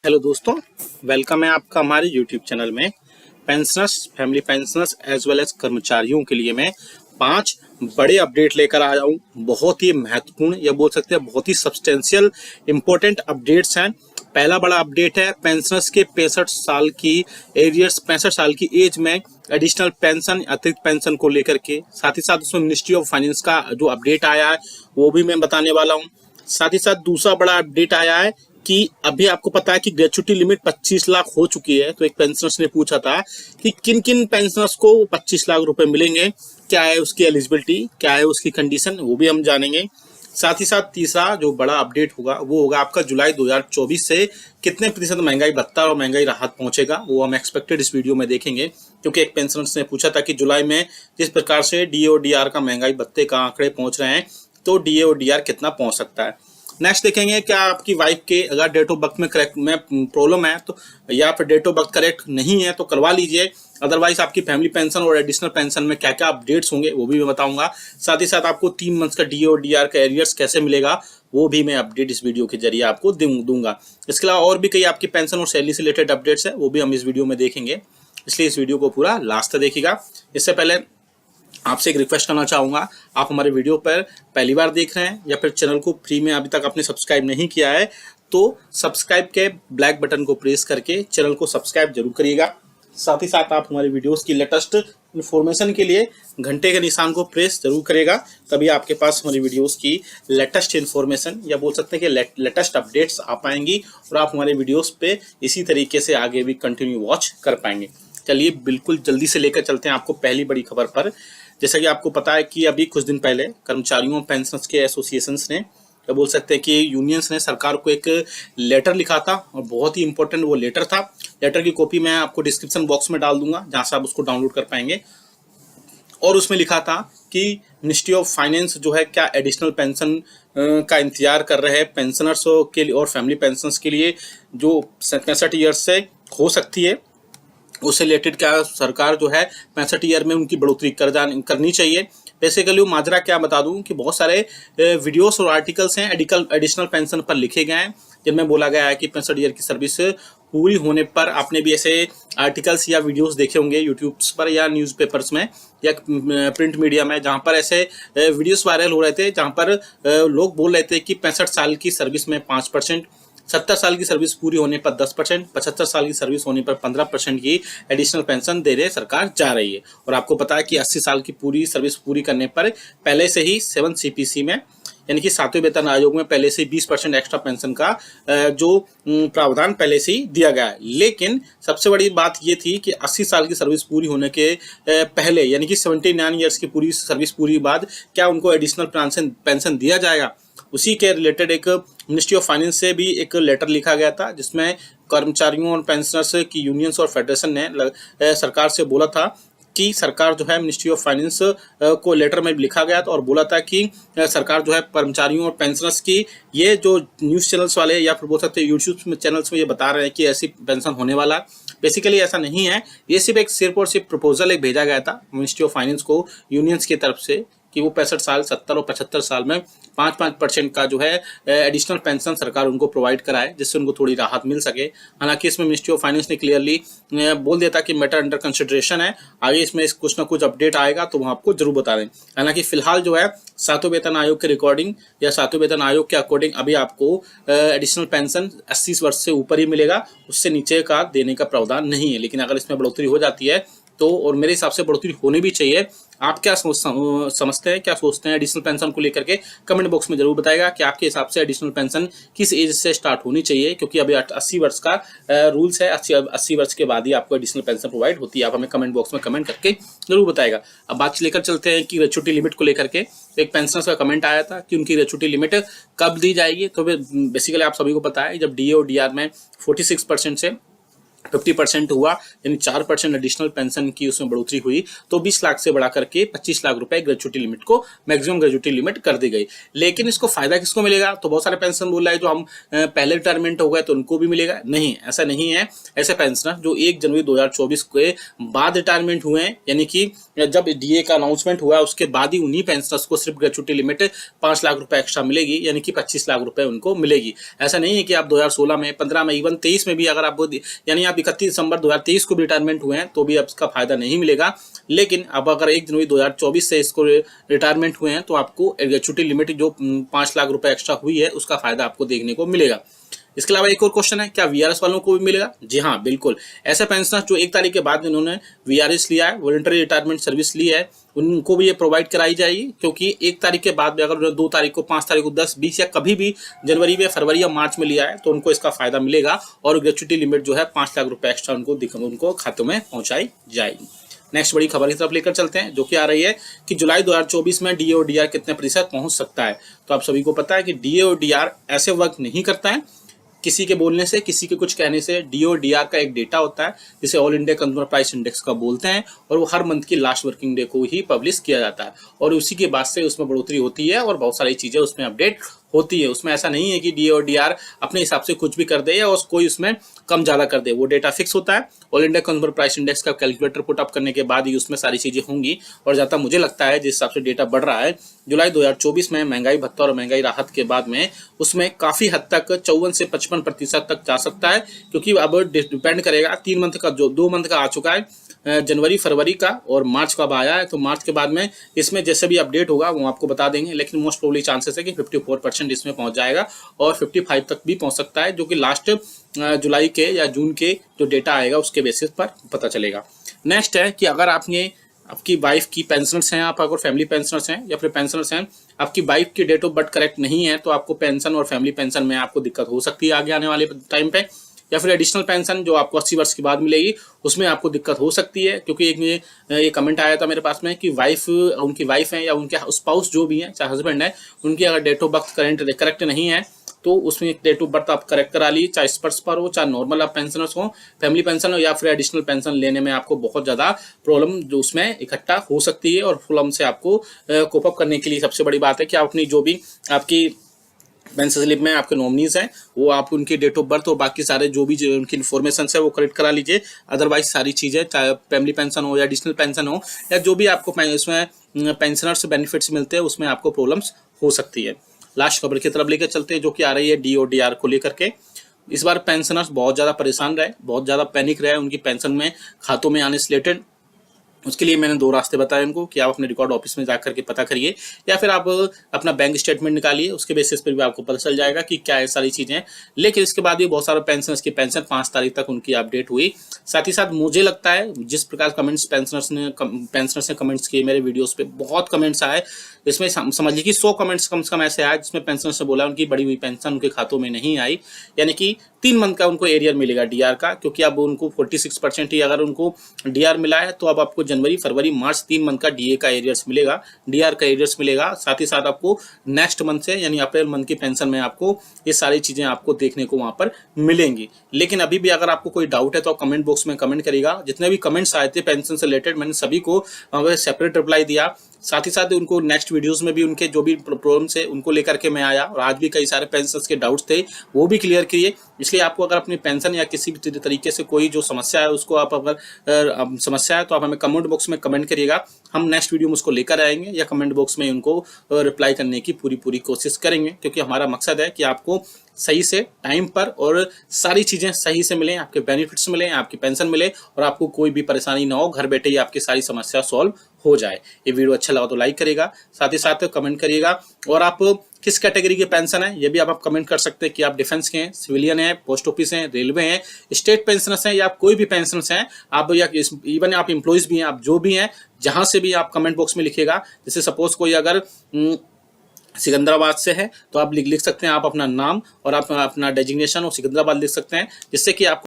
Hello दोस्तों, welcome है आपका हमारे यूट्यूब चैनल में। Pensioners, family pensioners as well as कर्मचारियों के लिए मैं 5 बड़े अपडेट लेकर आया हूँ। बहुत ही महत्वपूर्ण या बोल सकते हैं बहुत ही सब्सटेंशियल इंपॉर्टेंट अपडेट्स हैं। पहला बड़ा अपडेट है पेंशनर्स के 65 साल की एरियर्स 65 साल की एज में एडिशनल पेंशन अतिरिक्त पेंशन को लेकर के। साथ ही साथ उसमें मिनिस्ट्री ऑफ फाइनेंस का जो अपडेट आया है वो भी मैं बताने वाला हूँ। साथ ही साथ दूसरा बड़ा अपडेट आया है कि अभी आपको पता है कि ग्रेच्युटी लिमिट 25 लाख हो चुकी है। तो एक पेंशनर्स ने पूछा था कि किन किन पेंशनर्स को 25 लाख रुपए मिलेंगे, क्या है उसकी एलिजिबिलिटी, क्या है उसकी कंडीशन, वो भी हम जानेंगे। साथ ही साथ तीसरा जो बड़ा अपडेट होगा वो होगा आपका जुलाई 2024 से कितने प्रतिशत महंगाई भत्ता और महंगाई राहत पहुंचेगा, वो हम एक्सपेक्टेड इस वीडियो में देखेंगे। क्योंकि एक पेंशनर्स ने पूछा था कि जुलाई में जिस प्रकार से डीए और डीआर का महंगाई भत्ते का आंकड़े पहुंच रहे हैं तो डीए और डीआर कितना पहुंच सकता है। नेक्स्ट देखेंगे क्या आपकी वाइफ के अगर डेट ऑफ बर्थ में करेक्ट में प्रॉब्लम है तो या फिर डेट ऑफ बर्थ करेक्ट नहीं है तो करवा लीजिए। अदरवाइज आपकी फैमिली पेंशन और एडिशनल पेंशन में क्या क्या अपडेट्स होंगे वो भी मैं बताऊंगा। साथ ही साथ आपको 3 मंथ्स का डीए और डीआर का एरियर्स कैसे मिलेगा वो भी मैं अपडेट इस वीडियो के जरिए आपको दूंगा। इसके अलावा और भी कई आपकी पेंशन और सैलरी से रिलेटेड अपडेट्स है वो भी हम इस वीडियो में देखेंगे, इसलिए इस वीडियो को पूरा लास्ट तक देखिएगा। इससे पहले आपसे एक रिक्वेस्ट करना चाहूँगा, आप हमारे वीडियो पर पहली बार देख रहे हैं या फिर चैनल को फ्री में अभी तक आपने सब्सक्राइब नहीं किया है तो सब्सक्राइब के ब्लैक बटन को प्रेस करके चैनल को सब्सक्राइब जरूर करिएगा। साथ ही साथ आप हमारे वीडियोस की लेटेस्ट इन्फॉर्मेशन के लिए घंटे के निशान को प्रेस जरूर करेगा, तभी आपके पास हमारी वीडियोस की लेटेस्ट इन्फॉर्मेशन या बोल सकते हैं कि लेटेस्ट अपडेट्स आ पाएंगी और आप हमारे वीडियोस पे इसी तरीके से आगे भी कंटिन्यू वॉच कर पाएंगे। चलिए बिल्कुल जल्दी से लेकर चलते हैं आपको पहली बड़ी खबर पर। जैसा कि आपको पता है कि अभी कुछ दिन पहले कर्मचारियों पेंशनर्स के एसोसिएशंस ने या बोल सकते हैं कि यूनियंस ने सरकार को एक लेटर लिखा था और बहुत ही इंपॉर्टेंट वो लेटर था। लेटर की कॉपी मैं आपको डिस्क्रिप्शन बॉक्स में डाल दूंगा जहां से आप उसको डाउनलोड कर पाएंगे। और उसमें लिखा था कि मिनिस्ट्री ऑफ फाइनेंस जो है क्या एडिशनल पेंशन का इंतजार कर रहे हैं पेंशनर्स के लिए और फैमिली पेंशनर्स के लिए जो 65 ईयर्स से हो सकती है, उससे रिलेटेड क्या सरकार जो है 65 ईयर में उनकी बढ़ोतरी करनी चाहिए। बेसिकली वो माजरा क्या बता दूं कि बहुत सारे वीडियोस और आर्टिकल्स हैं एडिशनल पेंशन पर लिखे गए हैं जिनमें बोला गया है कि 65 ईयर की सर्विस पूरी होने पर, आपने भी ऐसे आर्टिकल्स या वीडियोस देखे होंगे यूट्यूब पर या न्यूज़पेपर्स में या प्रिंट मीडिया में, जहां पर ऐसे वीडियोस वायरल हो रहे थे जहां पर लोग बोल रहे थे कि 65 साल की सर्विस में 5%, 70 साल की सर्विस पूरी होने पर 10%, 75 साल की सर्विस होने पर 15% की एडिशनल पेंशन देने सरकार जा रही है। और आपको पता है कि 80 साल की पूरी सर्विस पूरी करने पर पहले से ही 7 CPC में यानी कि 7वें वेतन आयोग में पहले से 20% एक्स्ट्रा पेंशन का जो प्रावधान पहले से ही दिया गया है। लेकिन सबसे बड़ी बात ये थी कि 80 साल की सर्विस पूरी होने के पहले यानी कि 79 ईयर्स की पूरी सर्विस पूरी बाद क्या उनको एडिशनल पेंशन दिया जाएगा। उसी के रिलेटेड एक मिनिस्ट्री ऑफ फाइनेंस से भी एक लेटर लिखा गया था जिसमें कर्मचारियों और पेंशनर्स की यूनियंस और फेडरेशन ने सरकार से बोला था कि सरकार जो है मिनिस्ट्री ऑफ फाइनेंस को लेटर में लिखा गया था और बोला था कि सरकार जो है कर्मचारियों और पेंशनर्स की ये जो न्यूज़ चैनल्स वाले या फिर बोल सकते हैं यूट्यूब चैनल्स में ये बता रहे हैं कि ऐसी पेंशन होने वाला है, बेसिकली ऐसा नहीं है। ये सिर्फ और सिर्फ प्रपोजल एक भेजा गया था मिनिस्ट्री ऑफ फाइनेंस को यूनियंस की तरफ से कि वो 65 साल, 70 और 75 साल में 5% का जो है एडिशनल पेंशन सरकार उनको प्रोवाइड कराए जिससे उनको थोड़ी राहत मिल सके। हालांकि इसमें मिनिस्ट्री ऑफ फाइनेंस ने क्लियरली बोल दिया था कि मैटर अंडर कंसिडरेशन है, आगे इसमें कुछ ना कुछ अपडेट आएगा तो वो आपको जरूर बता दें। हालांकि फिलहाल जो है 7वें वेतन आयोग के रिकॉर्डिंग या 7वें वेतन आयोग के अकॉर्डिंग अभी आपको एडिशनल पेंशन 80 वर्ष से ऊपर ही मिलेगा, उससे नीचे का देने का प्रावधान नहीं है। लेकिन अगर इसमें बढ़ोतरी हो जाती है तो, और मेरे हिसाब से बढ़ोतरी होनी भी चाहिए। आप क्या समझते हैं, क्या सोचते हैं एडिशनल पेंशन को लेकर के, कमेंट बॉक्स में जरूर बताएगा कि आपके हिसाब से एडिशनल पेंशन किस एज से स्टार्ट होनी चाहिए। क्योंकि अभी 80 वर्ष का रूल्स है, 80 वर्ष के बाद ही आपको एडिशनल पेंशन प्रोवाइड होती है। आप हमें कमेंट बॉक्स में कमेंट करके जरूर बताएगा। अब बात लेकर चलते हैं कि ग्रेच्युटी लिमिट को लेकर के। एक पेंशनर्स का कमेंट आया था कि उनकी ग्रेच्युटी लिमिट कब दी जाएगी। तो बेसिकली आप सभी को पता है जब डीए और डीआर में 46% से 50% हुआ, यानी 4% एडिशनल पेंशन की उसमें बढ़ोतरी हुई, तो 20 लाख से बढ़ा करके 25 लाख रुपए ग्रेजुएटी लिमिट को मैक्सिमम ग्रेजुएटी लिमिट कर दी गई। लेकिन इसको फायदा किसको मिलेगा? तो बहुत सारे पेंशन बोल रहा है जो हम पहले रिटायरमेंट हो गए तो उनको भी मिलेगा। नहीं, ऐसा नहीं है। ऐसे पेंशनर जो 1 जनवरी 2024 के बाद रिटायरमेंट हुए हैं, यानी कि जब डीए का अनाउंसमेंट हुआ उसके बाद ही उन्हीं पेंशनर्स को सिर्फ ग्रेजुएटी लिमिट 5 लाख रुपए एक्स्ट्रा मिलेगी, यानी कि 25 लाख रुपए उनको मिलेगी। ऐसा नहीं है कि आप 2016 में, 15 में, इवन 23 में भी अगर आप, यानी आप 31 दिसंबर 2023 को भी रिटायरमेंट हुए हैं तो भी अब इसका फायदा नहीं मिलेगा। लेकिन अब अगर 1 जनवरी 2024 से इसको रिटायरमेंट हुए हैं तो आपको ग्रेजुएटी लिमिट जो 5 लाख रुपए एक्स्ट्रा हुई है उसका फायदा आपको देखने को मिलेगा। इसके अलावा एक और क्वेश्चन है, क्या वीआरएस वालों को भी मिलेगा? जी हाँ, बिल्कुल। ऐसे पेंशनर जो 1 तारीख के बाद इन्होंने वीआरएस लिया है, वॉलंटरी रिटायरमेंट सर्विस ली है, उनको भी ये प्रोवाइड कराई जाएगी, क्योंकि 1 तारीख के बाद भी अगर 2 तारीख को, 5 तारीख को, 10, 20 या कभी भी जनवरी में, फरवरी या मार्च में लिया है तो उनको इसका फायदा मिलेगा और ग्रेजुएटी लिमिट जो है 5 लाख रुपए एक्स्ट्रा उनको खातों में पहुंचाई जाएगी। नेक्स्ट बड़ी खबर की तरफ लेकर चलते हैं, जो कि आ रही है कि जुलाई 2024 में डीए और डीआर कितने प्रतिशत पहुंच सकता है। तो आप सभी को पता है कि डीए और डीआर ऐसे वर्क नहीं करता है किसी के बोलने से, किसी के कुछ कहने से। डीओ डीआर का एक डेटा होता है जिसे all India consumer price index का बोलते हैं, और वो हर मंथ की लास्ट वर्किंग डे को ही पब्लिश किया जाता है, और उसी के बाद से उसमें बढ़ोतरी होती है और बहुत सारी चीजें उसमें अपडेट होती है। उसमें ऐसा नहीं है कि डी और डीआर अपने हिसाब से कुछ भी कर दे या कोई उसमें कम ज्यादा कर दे। वो डेटा फिक्स होता है, all India consumer price index का कैलकुलेटर पुट अप करने के बाद ही उसमें सारी चीजें होंगी। और जहाँ तक मुझे लगता है जिस हिसाब से डेटा बढ़ रहा है, जुलाई 2024 में महंगाई भत्ता और महंगाई राहत के बाद में उसमें काफी हद तक 54 से 55% तक जा सकता है, क्योंकि अब डिपेंड करेगा 3 मंथ का, जो 2 मंथ का आ चुका है, जनवरी, फरवरी का, और मार्च का अब आया है। तो मार्च के बाद में इसमें जैसे भी अपडेट होगा वो आपको बता देंगे, लेकिन मोस्ट प्रोबेबली चांसेस है कि 54% इसमें पहुंच जाएगा और 55 तक भी पहुंच सकता है, जो कि लास्ट जुलाई के या जून के जो डेटा आएगा उसके बेसिस पर पता चलेगा। नेक्स्ट है कि अगर आपकी वाइफ की पेंशनर्स हैं, आप अगर फैमिली पेंशनर्स हैं या फिर पेंशनर्स हैं, आपकी वाइफ की डेट ऑफ बर्थ करेक्ट नहीं है तो आपको पेंशन और फैमिली पेंशन में आपको दिक्कत हो सकती है आगे आने वाले टाइम पे। या फिर एडिशनल पेंशन जो आपको 80 वर्ष के बाद मिलेगी उसमें आपको दिक्कत हो सकती है, क्योंकि एक कमेंट आया था मेरे पास में कि उनकी वाइफ है या उनके स्पाउस जो भी है, चाहे हस्बैंड है, उनकी अगर डेट ऑफ बर्थ करेक्ट नहीं है तो उसमें डेट ऑफ बर्थ आप करेक्ट करा लीजिए, चाहे स्पर्श पर हो, चाहे नॉर्मल आप पेंशनर्स हो, फैमिली पेंशन हो, या फिर एडिशनल पेंशन लेने में आपको बहुत ज़्यादा प्रॉब्लम जो उसमें इकट्ठा हो सकती है। और प्रॉब्लम से आपको कोप अप करने के लिए सबसे बड़ी बात है कि आप अपनी जो भी आपकी पेंशन स्लिप में आपके नॉमिनीज हैं वो आप उनकी डेट ऑफ बर्थ और बाकी सारे जो भी उनकी इन्फॉर्मेशन है वो करेक्ट करा लीजिए। अदरवाइज सारी चीज़ें, चाहे फैमिली पेंशन हो या एडिशनल पेंशन हो या जो भी आपको इसमें पेंशनर्स बेनिफिट्स मिलते हैं, उसमें आपको प्रॉब्लम्स हो सकती है। लास्ट खबर की तरफ लेकर चलते हैं, जो कि आ रही है डी और डीआर को लेकर के। इस बार पेंशनर्स बहुत ज़्यादा परेशान रहे, बहुत ज़्यादा पैनिक रहे उनकी पेंशन में खातों में आने से रिलेटेड। उसके लिए मैंने 2 रास्ते बताए उनको कि आप अपने रिकॉर्ड ऑफिस में जाकर के पता करिए, या फिर आप अपना बैंक स्टेटमेंट निकालिए, उसके बेसिस पर भी आपको पता चल जाएगा कि क्या है सारी चीज़ें। लेकिन इसके बाद भी बहुत सारे पेंशनर्स की पेंशन 5 तारीख तक उनकी अपडेट हुई। साथ ही साथ मुझे लगता है जिस प्रकार कमेंट्स पेंशनर्स ने कमेंट्स किए मेरे वीडियोस पे, बहुत कमेंट्स आए, इसमें समझ लीजिए कि 100 कमेंट्स कम से कम ऐसे आए जिसमें पेंशनर्स ने बोला उनकी बढ़ी हुई पेंशन उनके खातों में नहीं आई, यानी कि 3 मंथ का उनको एरियर मिलेगा डीआर का, क्योंकि अब उनको 46% ही अगर उनको डीआर मिला है तो अब आपको जनवरी, फरवरी, मार्च 3 मंथ का डीए का एरियर्स मिलेगा, डीआर का एरियर्स मिलेगा। साथ ही साथ आपको नेक्स्ट मंथ से यानी अप्रैल मंथ की पेंशन में आपको ये सारी चीजें आपको देखने को वहां पर मिलेंगी। लेकिन अभी भी अगर आपको कोई डाउट है तो आप कमेंट बॉक्स में कमेंट करिएगा। जितने भी कमेंट्स आए थे पेंशन से रिलेटेड मैंने सभी को सेपरेट रिप्लाई दिया। साथ ही साथ उनको नेक्स्ट वीडियोस में भी उनके जो भी प्रॉब्लम्स है उनको लेकर के मैं आया, और आज भी कई सारे पेंशनर्स के डाउट्स थे वो भी क्लियर किए। इसलिए आपको अगर अपनी पेंशन या किसी भी तरीके से कोई जो समस्या है उसको आप अगर समस्या है तो आप हमें कमेंट बॉक्स में कमेंट करिएगा, हम नेक्स्ट वीडियो में उसको लेकर आएंगे या कमेंट बॉक्स में उनको रिप्लाई करने की पूरी कोशिश करेंगे, क्योंकि हमारा मकसद है कि आपको सही से टाइम पर और सारी चीजें सही से मिलें, आपके बेनिफिट्स मिलें, आपकी पेंशन मिले और आपको कोई भी परेशानी ना हो, घर बैठे ही आपकी सारी समस्या सॉल्व हो जाए। ये वीडियो अच्छा लगा तो लाइक करिएगा, साथ ही साथ कमेंट करिएगा, और आप किस कैटेगरी के पेंशन है ये भी आप कमेंट कर सकते हैं कि आप डिफेंस के हैं, सिविलियन हैं, पोस्ट ऑफिस हैं, रेलवे हैं, स्टेट पेंशनर्स हैं, या आप कोई भी पेंशनर्स हैं, आप या इवन आप एम्प्लॉइज भी हैं, आप जो भी हैं, जहां से भी आप कमेंट बॉक्स में लिखिएगा। जैसे सपोज कोई अगर सिकंदराबाद से है तो आप लिख सकते हैं आप अपना नाम और आप अपना डेजिग्नेशन और सिकंदराबाद लिख सकते हैं, जिससे कि आपको